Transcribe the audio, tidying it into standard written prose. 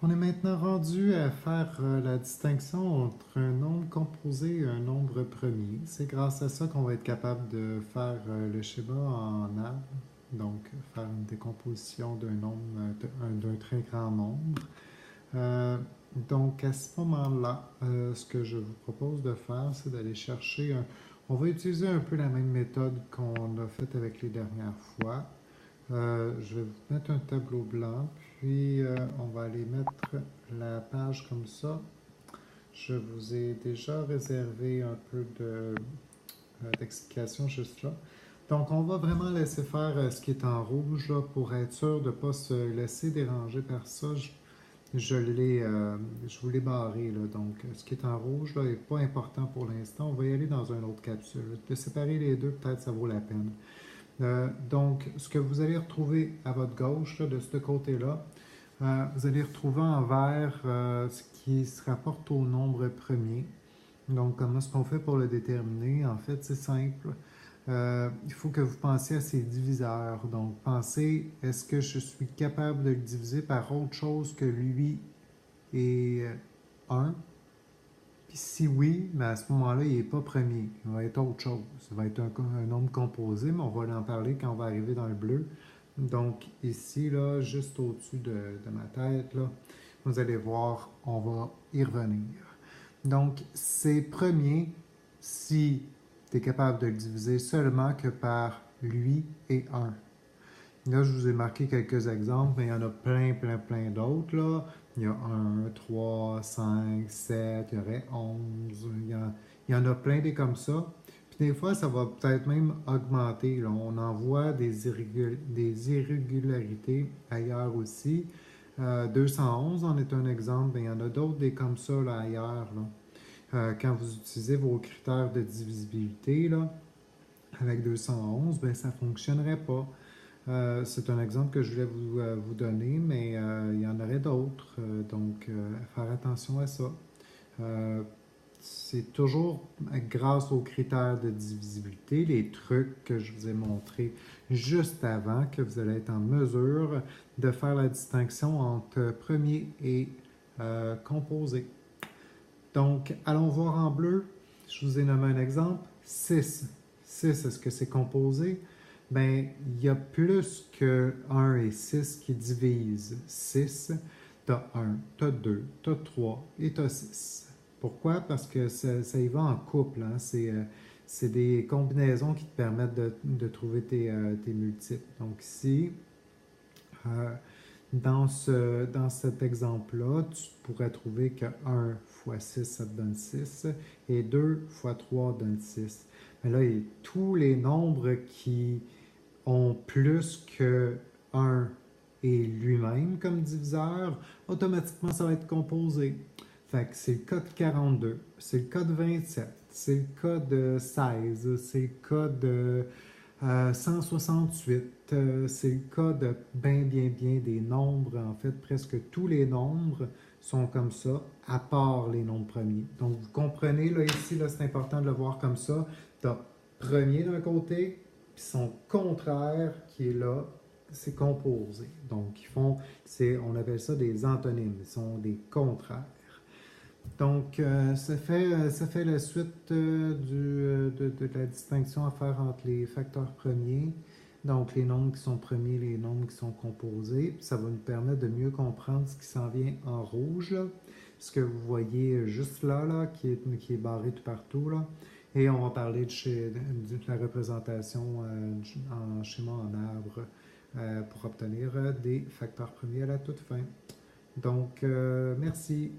On est maintenant rendu à faire la distinction entre un nombre composé et un nombre premier. C'est grâce à ça qu'on va être capable de faire le schéma en arbre, donc faire une décomposition d'un nombre, d'un très grand nombre. Euh, donc à ce moment-là, ce que je vous propose de faire, c'est d'aller chercher un... On va utiliser un peu la même méthode qu'on a faite avec les dernières fois. Je vais vous mettre un tableau blanc, puis on va aller mettre la page comme ça. Je vous ai déjà réservé un peu d'explication juste là. Donc, on va vraiment laisser faire ce qui est en rouge là, pour être sûr de ne pas se laisser déranger par ça. Je vous l'ai barré. Là, donc, ce qui est en rouge n'est pas important pour l'instant. On va y aller dans une autre capsule. De séparer les deux, peut-être ça vaut la peine. Donc, ce que vous allez retrouver à votre gauche, là, de ce côté-là, vous allez retrouver en vert ce qui se rapporte au nombre premier. Donc, comment est-ce qu'on fait pour le déterminer? En fait, c'est simple. Il faut que vous pensiez à ces diviseurs. Donc, pensez, est-ce que je suis capable de le diviser par autre chose que lui et 1? Puis si oui, mais à ce moment-là, il n'est pas premier. Il va être autre chose. Ça va être un nombre composé, mais on va en parler quand on va arriver dans le bleu. Donc ici, là, juste au-dessus de ma tête, là, vous allez voir, on va y revenir. Donc, c'est premier si tu es capable de le diviser seulement que par lui et 1. Là, je vous ai marqué quelques exemples, mais il y en a plein d'autres, là. Il y a 1, 3, 5, 7, il y aurait 11. Il y en a plein des comme ça. Puis des fois, ça va peut-être même augmenter, là. On en voit des irrégularités ailleurs aussi. 211 en est un exemple, mais il y en a d'autres des comme ça là, ailleurs. Là. Quand vous utilisez vos critères de divisibilité, là, avec 211, ben, ça ne fonctionnerait pas. C'est un exemple que je voulais vous donner, mais il y en aurait d'autres. Donc, faire attention à ça. Euh, c'est toujours grâce aux critères de divisibilité, les trucs que je vous ai montrés juste avant, que vous allez être en mesure de faire la distinction entre premier et composé. Donc, allons voir en bleu. Je vous ai nommé un exemple. 6. 6, est-ce que c'est composé? Ben, il y a plus que 1 et 6 qui divisent 6. Tu as 1, tu as 2, tu as 3 et tu as 6. Pourquoi? Parce que ça y va en couple. Hein? C'est des combinaisons qui te permettent de trouver tes multiples. Donc ici, euh, dans cet exemple-là, tu pourrais trouver que 1 fois 6, ça te donne 6, et 2 fois 3 donne 6. Mais là, il y a tous les nombres qui ont plus que 1 et lui-même comme diviseur, automatiquement, ça va être composé. Fait que c'est le cas de 42, c'est le cas de 27, c'est le cas de 16, c'est le cas de 168, c'est le cas de bien des nombres. En fait, presque tous les nombres sont comme ça, à part les nombres premiers. Donc, vous comprenez, là, ici, là, c'est important de le voir comme ça. Tu as premier d'un côté, puis son contraire qui est là, c'est composé. Donc, on appelle ça des antonymes, ils sont des contraires. Donc, ça fait la suite de la distinction à faire entre les facteurs premiers, donc les nombres qui sont premiers, les nombres qui sont composés. Ça va nous permettre de mieux comprendre ce qui s'en vient en rouge, là, ce que vous voyez juste là qui est barré tout partout. Là. Et on va parler de la représentation en schéma en arbre pour obtenir des facteurs premiers à la toute fin. Donc, merci.